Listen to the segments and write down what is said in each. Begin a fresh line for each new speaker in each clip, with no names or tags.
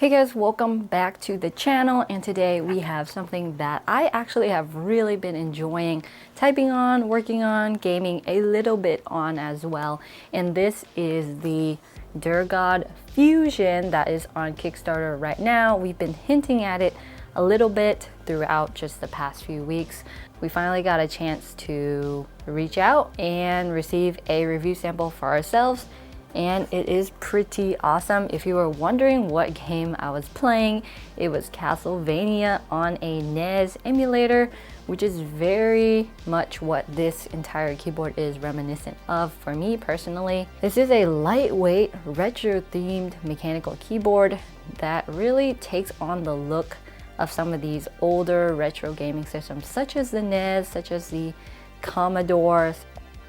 Hey guys, welcome back to the channel, and today we have something that I actually have really been enjoying typing on, working on, gaming a little bit on as well. And this is the Durgod Fusion that is on Kickstarter right now. We've been hinting at it a little bit throughout just the past few weeks. We finally got a chance to reach out and receive a review sample for ourselves, and it is pretty awesome. If you were wondering what game I was playing, it was Castlevania on a NES emulator, which is very much what this entire keyboard is reminiscent of for me personally. This is a lightweight, retro-themed mechanical keyboard that really takes on the look of some of these older retro gaming systems, such as the NES, such as the Commodore.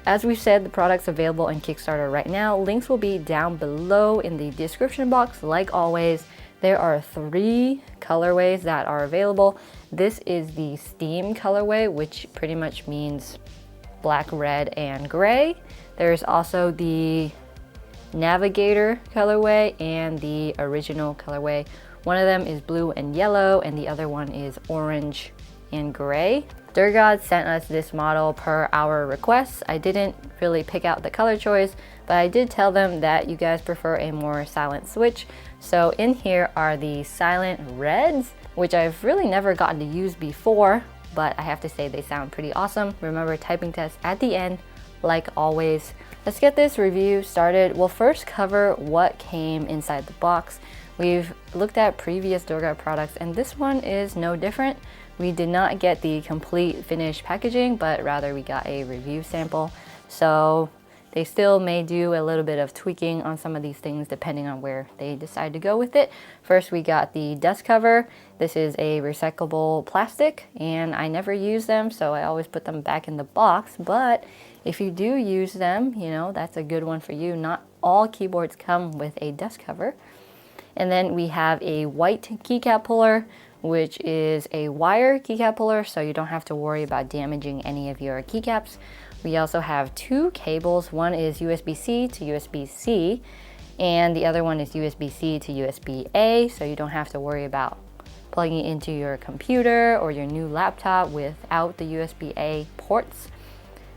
As we've said, the product's available in Kickstarter right now. Links will be down below in the description box. Like always, there are 3 colorways that are available. This is the Steam colorway, which pretty much means black, red, and gray. There's also the Navigator colorway and the original colorway. One of them is blue and yellow, and the other one is orange and gray. Durgod sent us this model per our requests. I didn't really pick out the color choice, but I did tell them that you guys prefer a more silent switch. So in here are the silent reds, which I've really never gotten to use before, but I have to say they sound pretty awesome. Remember, typing test at the end, like always. Let's get this review started. We'll first cover what came inside the box. We've looked at previous Durgod products, and this one is no different. We did not get the complete finished packaging, but rather we got a review sample. So they still may do a little bit of tweaking on some of these things depending on where they decide to go with it. First, we got the dust cover. This is a recyclable plastic, and I never use them, so I always put them back in the box. But if you do use them, you know, that's a good one for you. Not all keyboards come with a dust cover. And then we have a white keycap puller, which is a wire keycap puller, so you don't have to worry about damaging any of your keycaps. We also have 2 cables. One is USB-C to USB-C, and the other one is USB-C to USB-A, so you don't have to worry about plugging it into your computer or your new laptop without the USB-A ports.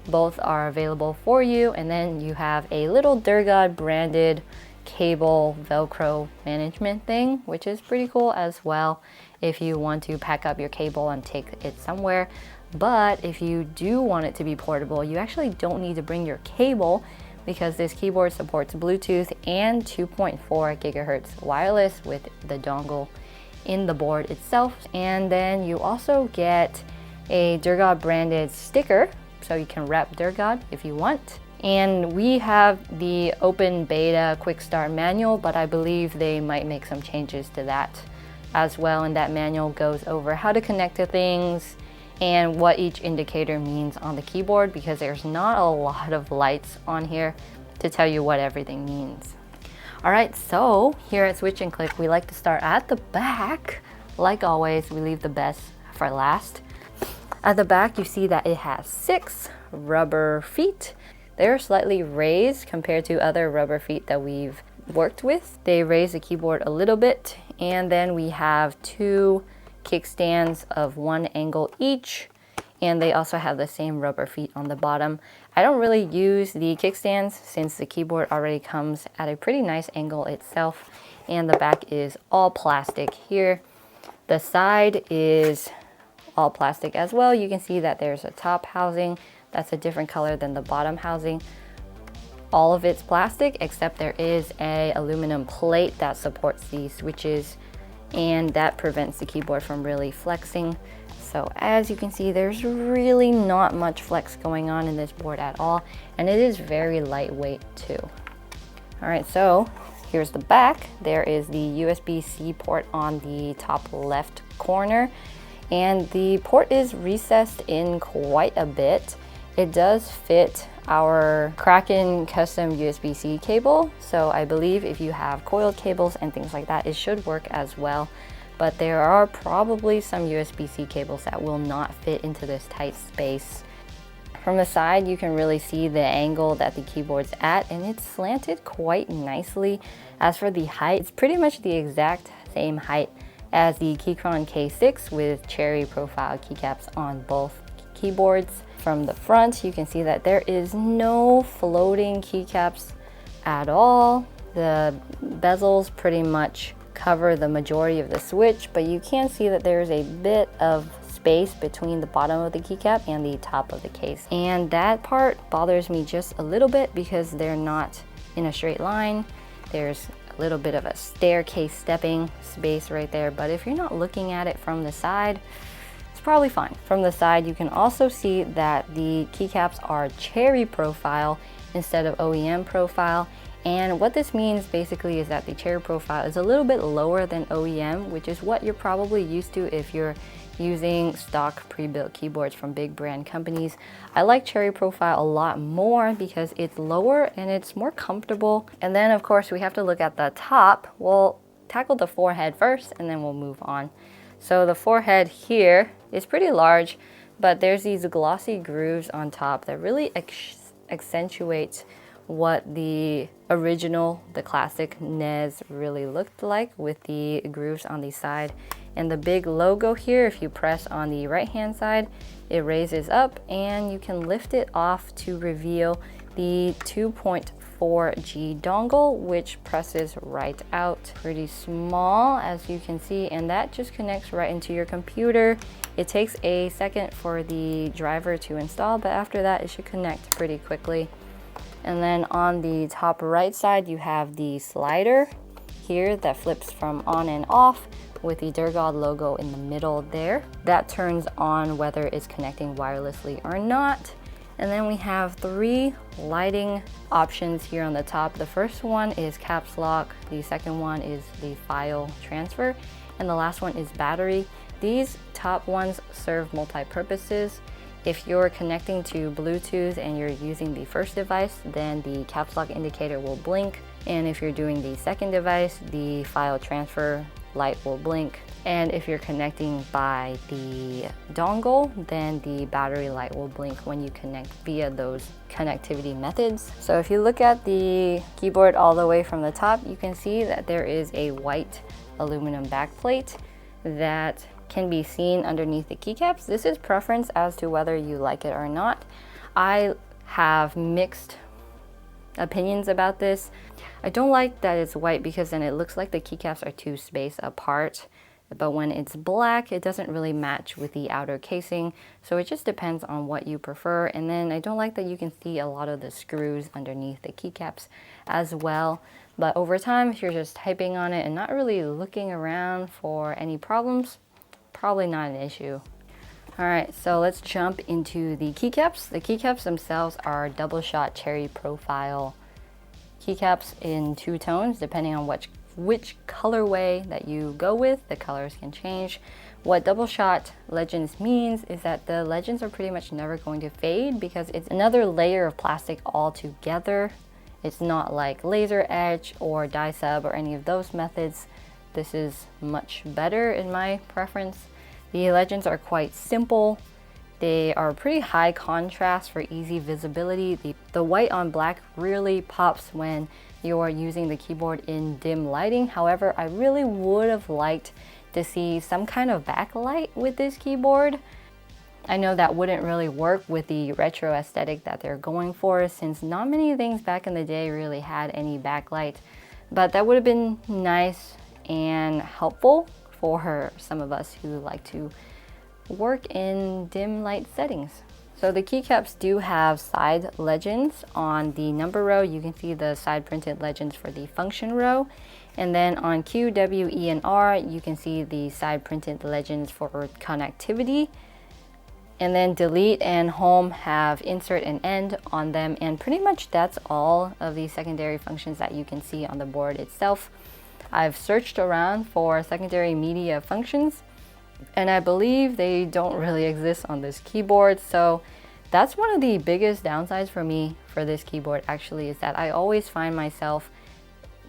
Both are available for you. And then you have a little Durgod branded cable Velcro management thing, which is pretty cool as well if you want to pack up your cable and take it somewhere. But if you do want it to be portable, you actually don't need to bring your cable, because this keyboard supports Bluetooth and 2.4 gigahertz wireless with the dongle in the board itself. And then you also get a Durgod branded sticker, so you can wrap Durgod if you want. And we have the open beta quick start manual, but I believe they might make some changes to that as well. And that manual goes over how to connect to things and what each indicator means on the keyboard, because there's not a lot of lights on here to tell you what everything means. All right, so here at Switch and Click, we like to start at the back. Like always, we leave the best for last. At the back, you see that it has 6 rubber feet. They're slightly raised compared to other rubber feet that we've worked with. They raise the keyboard a little bit. And then we have 2 kickstands of 1 angle each. And they also have the same rubber feet on the bottom. I don't really use the kickstands since the keyboard already comes at a pretty nice angle itself. And the back is all plastic here. The side is all plastic as well. You can see that there's a top housing that's a different color than the bottom housing. All of it's plastic, except there is a aluminum plate that supports the switches, and that prevents the keyboard from really flexing. So as you can see, there's really not much flex going on in this board at all, and it is very lightweight too. All right, so here's the back. There is the USB-C port on the top left corner, and the port is recessed in quite a bit. It does fit our Kraken custom USB-C cable, so I believe if you have coiled cables and things like that, it should work as well. But there are probably some USB-C cables that will not fit into this tight space. From the side, you can really see the angle that the keyboard's at, and it's slanted quite nicely. As for the height, it's pretty much the exact same height as the Keychron K6 with cherry profile keycaps on both keyboards. From the front, you can see that there is no floating keycaps at all. The bezels pretty much cover the majority of the switch, but you can see that there's a bit of space between the bottom of the keycap and the top of the case. And that part bothers me just a little bit because they're not in a straight line. There's a little bit of a staircase stepping space right there, but if you're not looking at it from the side, it's probably fine. From the side, you can also see that the keycaps are cherry profile instead of OEM profile. And what this means basically is that the cherry profile is a little bit lower than OEM, which is what you're probably used to if you're using stock pre-built keyboards from big brand companies. I like cherry profile a lot more because it's lower and it's more comfortable. And then of course we have to look at the top. We'll tackle the forehead first and then we'll move on. So the forehead here is pretty large, but there's these glossy grooves on top that really accentuate what the original, the classic NES really looked like with the grooves on the side. And the big logo here, if you press on the right hand side, it raises up and you can lift it off to reveal the 2.4G dongle, which presses right out. Pretty small, as you can see, and that just connects right into your computer. It takes a second for the driver to install, but after that it should connect pretty quickly. And then on the top right side, you have the slider here that flips from on and off with the Durgod logo in the middle there. That turns on whether it's connecting wirelessly or not. And then we have 3 lighting options here on the top. The first one is caps lock, the second one is the file transfer, and the last one is battery. These top ones serve multi-purposes. If you're connecting to Bluetooth and you're using the first device, then the caps lock indicator will blink. And if you're doing the second device, the file transfer light will blink. And if you're connecting by the dongle, then the battery light will blink when you connect via those connectivity methods. So if you look at the keyboard all the way from the top, you can see that there is a white aluminum backplate that can be seen underneath the keycaps. This is preference as to whether you like it or not. I have mixed opinions about this. I don't like that it's white because then it looks like the keycaps are too spaced apart. But when it's black, it doesn't really match with the outer casing. So it just depends on what you prefer. And then I don't like that you can see a lot of the screws underneath the keycaps as well. But over time, if you're just typing on it and not really looking around for any problems, probably not an issue. All right, so let's jump into the keycaps. The keycaps themselves are double shot cherry profile keycaps in 2 tones, depending on which colorway that you go with. The colors can change. What double shot legends means is that the legends are pretty much never going to fade because it's another layer of plastic altogether. It's not like laser etch or dye sub or any of those methods. This is much better in my preference. The legends are quite simple. They are pretty high contrast for easy visibility. The white on black really pops when you're using the keyboard in dim lighting. However, I really would have liked to see some kind of backlight with this keyboard. I know that wouldn't really work with the retro aesthetic that they're going for, since not many things back in the day really had any backlight, but that would have been nice and helpful for some of us who like to work in dim light settings. So the keycaps do have side legends. On the number row, you can see the side printed legends for the function row. And then on Q, W, E, and R, you can see the side printed legends for connectivity. And then delete and home have insert and end on them. And pretty much that's all of the secondary functions that you can see on the board itself. I've searched around for secondary media functions, and I believe they don't really exist on this keyboard. So that's one of the biggest downsides for me for this keyboard actually, is that I always find myself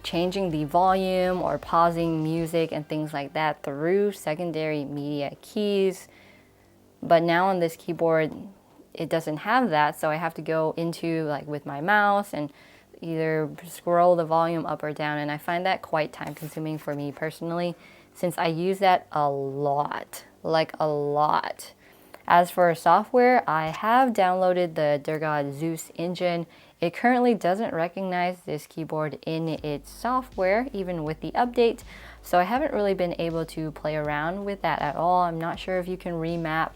changing the volume or pausing music and things like that through secondary media keys. But now on this keyboard, it doesn't have that, so I have to go into like with my mouse and either scroll the volume up or down, and I find that quite time consuming for me personally, since I use that a lot, like a lot. As for software, I have downloaded the Durgod Zeus engine. It currently doesn't recognize this keyboard in its software, even with the update, so I haven't really been able to play around with that at all. I'm not sure if you can remap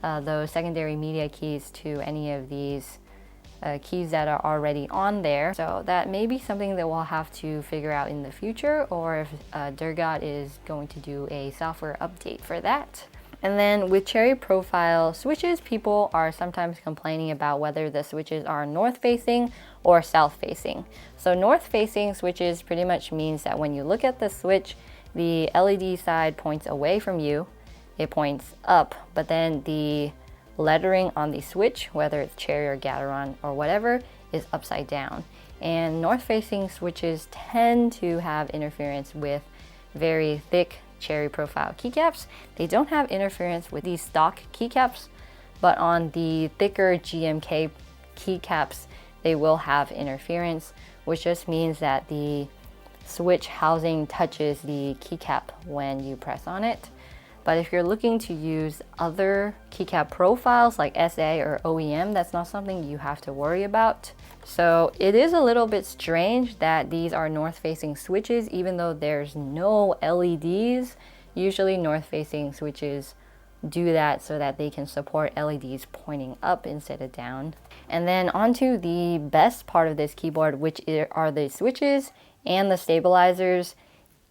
those secondary media keys to any of these keys that are already on there. So that may be something that we'll have to figure out in the future, or if Durgod is going to do a software update for that. And then with cherry profile switches, people are sometimes complaining about whether the switches are north facing or south facing. So north facing switches pretty much means that when you look at the switch, the LED side points away from you, it points up, but then the lettering on the switch, whether it's cherry or Gateron or whatever, is upside down. And north facing switches tend to have interference with very thick cherry profile keycaps. They don't have interference with these stock keycaps, but on the thicker GMK keycaps, they will have interference, which just means that the switch housing touches the keycap when you press on it. But if you're looking to use other keycap profiles like SA or OEM, that's not something you have to worry about. So it is a little bit strange that these are north-facing switches, even though there's no LEDs. Usually north-facing switches do that so that they can support LEDs pointing up instead of down. And then onto the best part of this keyboard, which are the switches and the stabilizers.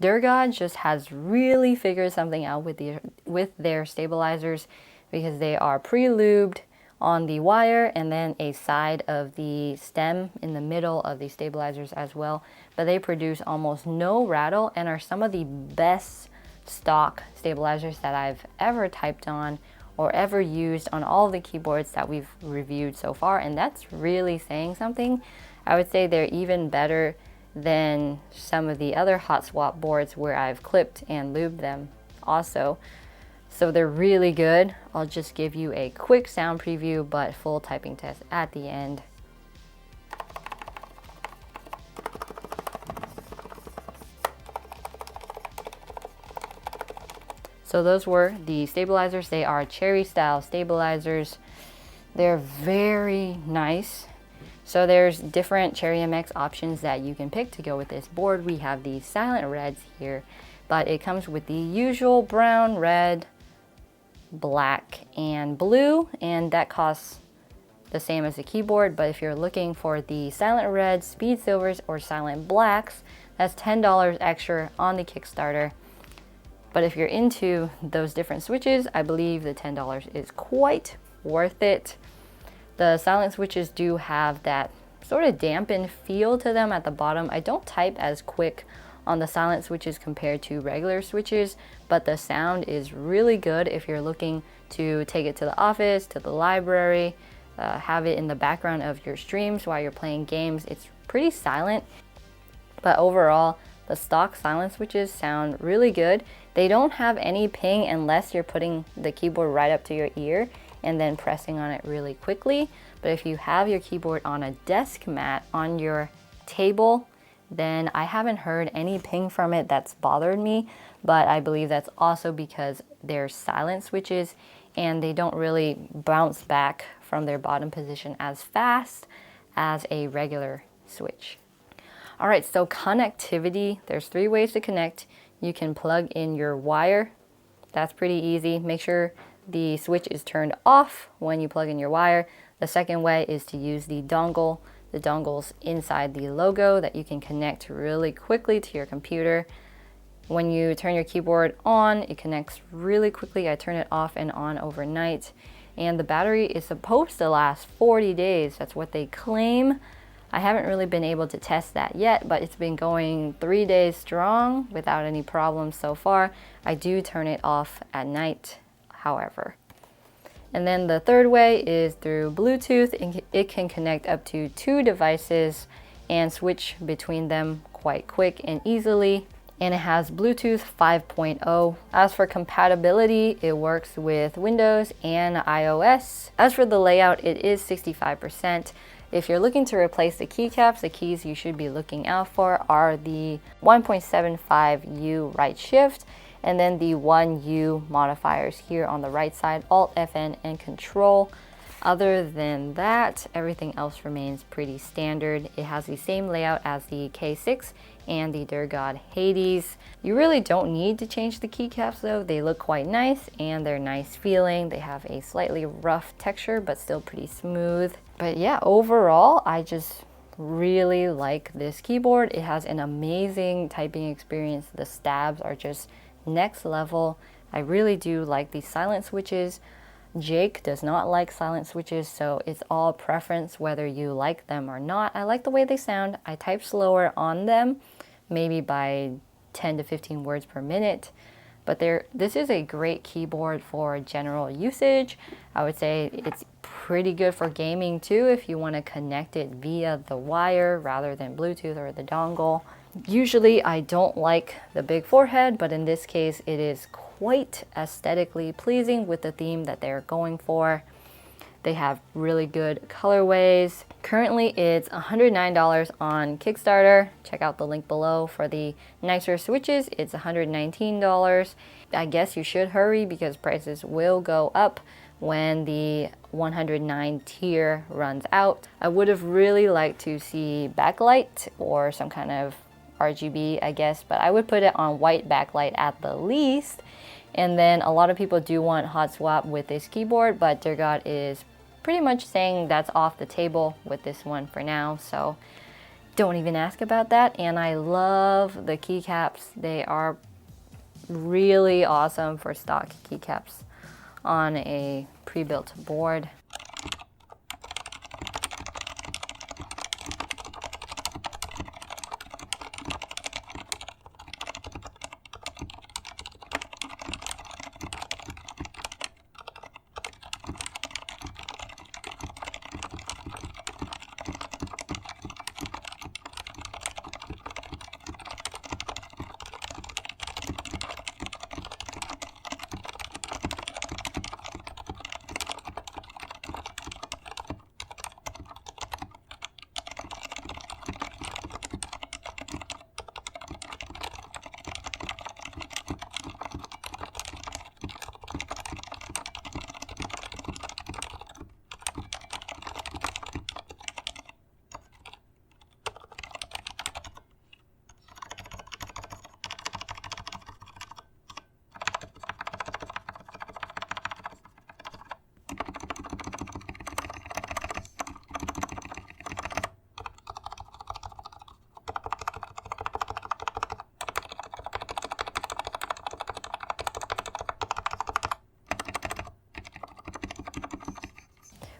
Durgod just has really figured something out with their stabilizers, because they are pre-lubed on the wire and then a side of the stem in the middle of the stabilizers as well. But they produce almost no rattle and are some of the best stock stabilizers that I've ever typed on or ever used on all the keyboards that we've reviewed so far, and that's really saying something. I would say they're even better than some of the other hot swap boards where I've clipped and lubed them also. So they're really good. I'll just give you a quick sound preview, but full typing test at the end. So those were the stabilizers. They are cherry style stabilizers. They're very nice. So there's different Cherry MX options that you can pick to go with this board. We have the silent reds here, but it comes with the usual brown, red, black, and blue, and that costs the same as the keyboard. But if you're looking for the silent reds, speed silvers, or silent blacks, that's $10 extra on the Kickstarter. But if you're into those different switches, I believe the $10 is quite worth it. The silent switches do have that sort of dampened feel to them at the bottom. I don't type as quick on the silent switches compared to regular switches, but the sound is really good if you're looking to take it to the office, to the library, have it in the background of your streams while you're playing games. It's pretty silent, but overall, the stock silent switches sound really good. They don't have any ping unless you're putting the keyboard right up to your ear and then pressing on it really quickly. But if you have your keyboard on a desk mat on your table, then I haven't heard any ping from it that's bothered me, but I believe that's also because they're silent switches and they don't really bounce back from their bottom position as fast as a regular switch. All right, so connectivity, there's 3 ways to connect. You can plug in your wire. That's pretty easy. Make sure the switch is turned off when you plug in your wire. The second way is to use the dongle. The dongle's inside the logo that you can connect really quickly to your computer. When you turn your keyboard on, it connects really quickly. I turn it off and on overnight. And the battery is supposed to last 40 days. That's what they claim. I haven't really been able to test that yet, but it's been going 3 days strong without any problems so far. I do turn it off at night, however. And then the third way is through Bluetooth. It can connect up to 2 devices and switch between them quite quick and easily. and it has Bluetooth 5.0. As for compatibility, it works with Windows and iOS. As for the layout, it is 65%. If you're looking to replace the keycaps, the keys you should be looking out for are the 1.75U right shift, and then the 1U modifiers here on the right side, Alt, Fn, and Control. Other than that, everything else remains pretty standard. It has the same layout as the K6 and the Durgod Hades. You really don't need to change the keycaps though. They look quite nice and they're nice feeling. They have a slightly rough texture but still pretty smooth. But yeah, overall, I just really like this keyboard. It has an amazing typing experience. The stabs are just next level. I really do like the silent switches. Jake does not like silent switches, so it's all preference whether you like them or not. I like the way they sound. I type slower on them, maybe by 10 to 15 words per minute. But this is a great keyboard for general usage. I would say it's pretty good for gaming too if you want to connect it via the wire rather than Bluetooth or the dongle. Usually I don't like the big forehead, but in this case it is quite aesthetically pleasing with the theme that they're going for. They have really good colorways. Currently it's $109 on Kickstarter. Check out the link below. For the nicer switches, it's $119. I guess you should hurry because prices will go up when the 109 tier runs out. I would have really liked to see backlight or some kind of RGB, I guess, but I would put it on white backlight at the least. And then a lot of people do want hot swap with this keyboard, but Durgod is pretty much saying that's off the table with this one for now, so don't even ask about that. And I love the keycaps. They are really awesome for stock keycaps on a pre-built board.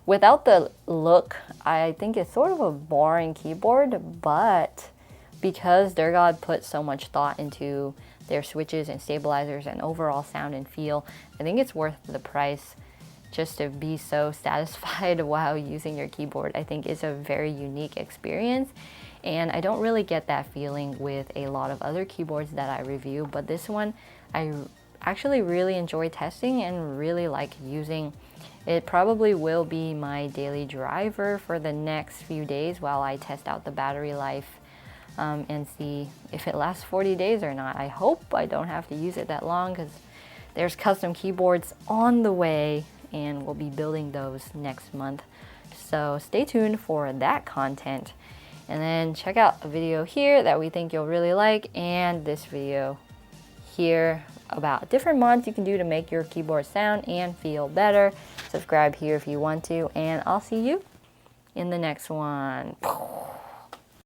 Without the look, I think it's sort of a boring keyboard, but because Durgod put so much thought into their switches and stabilizers and overall sound and feel, I think it's worth the price just to be so satisfied while using your keyboard. I think it's a very unique experience, and I don't really get that feeling with a lot of other keyboards that I review, but this one I actually really enjoy testing and really like using. It probably will be my daily driver for the next few days while I test out the battery life and see if it lasts 40 days or not. I hope I don't have to use it that long because there's custom keyboards on the way and we'll be building those next month. So stay tuned for that content. And then check out a video here that we think you'll really like, and this video here about different mods you can do to make your keyboard sound and feel better. Subscribe here if you want to, and I'll see you in the next one.